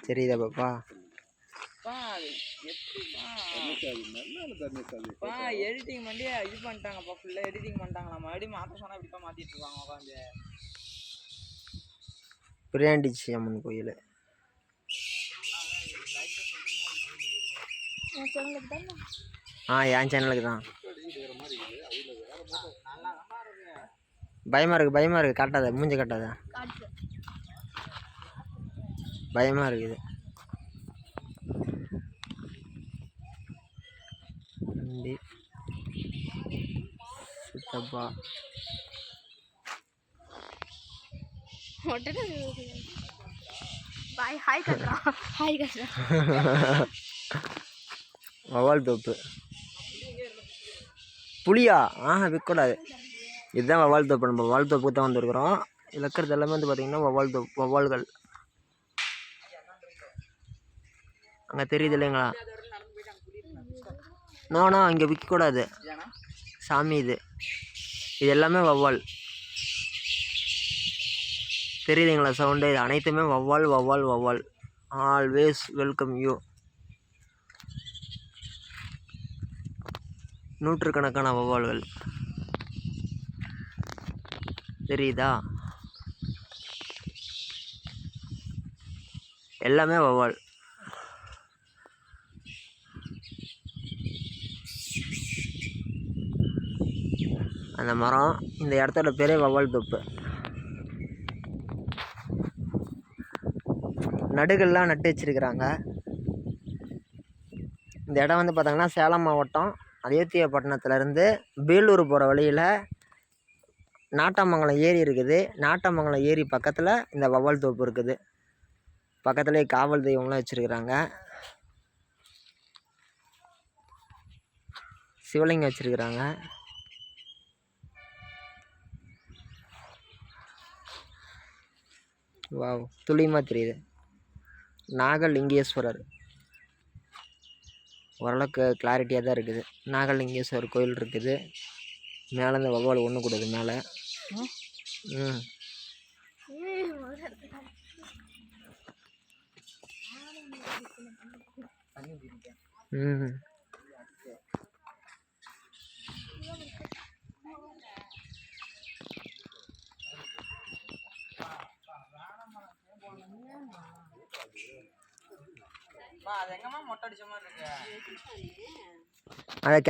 தெரியுதா பாப்பா? எடிட்டிங் பண்ணி இது பண்ணிட்டாங்கப்பா, ஃபுல்லா எடிட்டிங் பண்ணிட்டாங்களா, மறுபடியும் மாற்ற சொன்னா இப்படிப்பா மாத்திட்டு இருக்காங்க உட்காந்து. பிரியாண்டிச்சி அம்மன் கோயில் என் சேனலுக்கு தான். பயமா இருக்கு காட்டாத, மூஞ்சி காட்டாத, பயமா இருக்குது. சித்தப்பா வவால் தோப்பு. புளியா? விற்கக்கூடாது. இதுதான் வவால் தோப்பு. நம்ம வவால் தோப்புக்கு தான் வந்துருக்குறோம். இதில் இருக்கிறது எல்லாமே வந்து பார்த்திங்கன்னா வவால் தோப்பு, வவால்கள். அங்கே தெரியுது இல்லைங்களா? நோனா இங்கே விற்கக்கூடாது சாமி. இது எல்லாமே வவால். தெரியுதுங்களா சவுண்டு? இது அனைத்துமே வவால் வவால் வவால். Always welcome you. நூற்றுக்கணக்கான வவால்கள் தெரியுதா? எல்லாமே வவால். அந்த மரம், இந்த இடத்தோட பேரே வவால் தோப்பு. நடுகள்லாம் நட்டு வச்சிருக்கிறாங்க. இந்த இடம் வந்து பார்த்திங்கன்னா சேலம் மாவட்டம் அயோத்தியாப்பட்டினத்துலேருந்து வேலூர் போகிற வழியில் நாட்டாமங்கலம் ஏரி இருக்குது. நாட்டாமங்கலம் ஏரி பக்கத்தில் இந்த வவால் தோப்பு இருக்குது. பக்கத்துலேயே காவல் தெய்வம்லாம் வச்சுருக்குறாங்க. சிவலிங்கம் வச்சுருக்குறாங்க. வாவ், துளியமாக தெரியுது. நாகலிங்கேஸ்வரர் ஓரளவுக்கு கிளாரிட்டியாக தான் இருக்குது. நாகலிங்கேஸ்வரர் கோயில் இருக்குது. மேலே இந்த வவ்வால் ஒன்று கூடாது மேலே.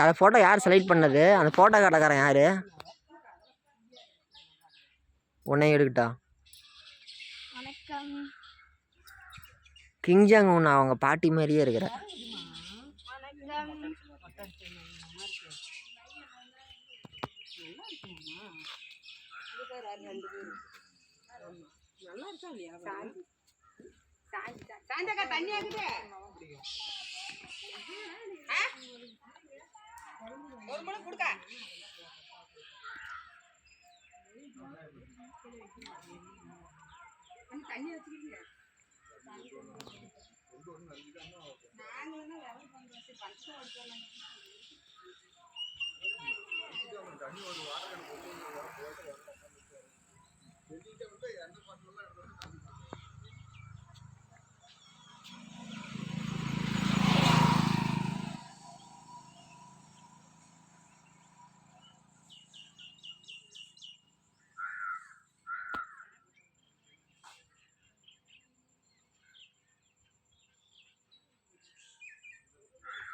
அந்த ஃபோட்டோ யார் செலக்ட் பண்ணது? அந்த ஃபோட்டோ கடைக்காரன் யார்? உன்னை எடுக்கிட்டா? கிங்ஜாங் ஒன்று அவங்க பாட்டி மாதிரியே இருக்கிற. ஒரு மணி கொடுக்க தண்ணி வச்சுக்கீங்க.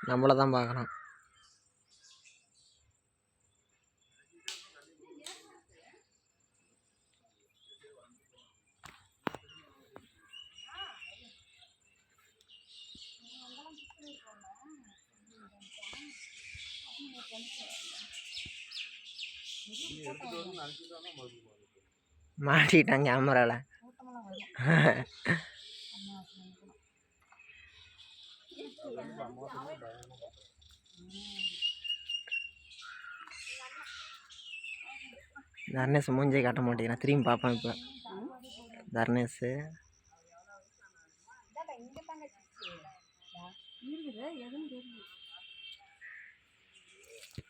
நம்மளை தான் பார்க்குறோம். மாட்டிட்டாங்க கேமரால. தர்ணேஷ் மூஞ்சே காட்ட மாட்டேங்கிறான். திரும்பி பார்ப்பேன் இப்போ. தர்ணேஷ்